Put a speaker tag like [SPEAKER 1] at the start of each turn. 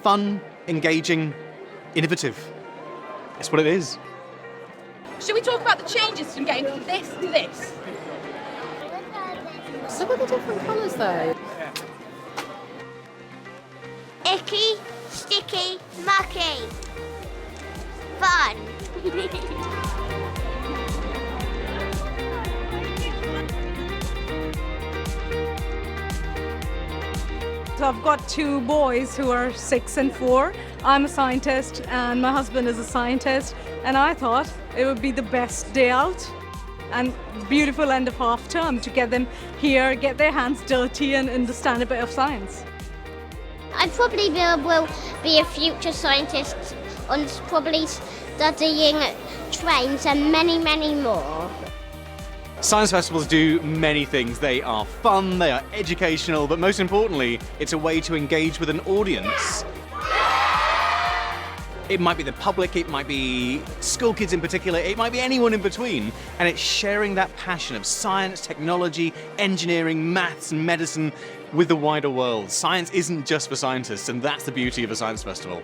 [SPEAKER 1] fun, engaging, innovative. It's what it is.
[SPEAKER 2] Should we talk about the changes from getting from this to this?
[SPEAKER 3] Look at the different colours though.
[SPEAKER 4] Icky, sticky, mucky. Fun.
[SPEAKER 5] So I've got two boys who are 6 and 4. I'm a scientist and my husband is a scientist, and I thought it would be the best day out and beautiful end of half term to get them here, get their hands dirty and understand a bit of science.
[SPEAKER 4] I probably will be a future scientist and probably studying trains and many, many more.
[SPEAKER 1] Science festivals do many things. They are fun, they are educational, but most importantly, it's a way to engage with an audience. It might be the public, it might be school kids in particular, it might be anyone in between, and it's sharing that passion of science, technology, engineering, maths and medicine with the wider world. Science isn't just for scientists, and that's the beauty of a science festival.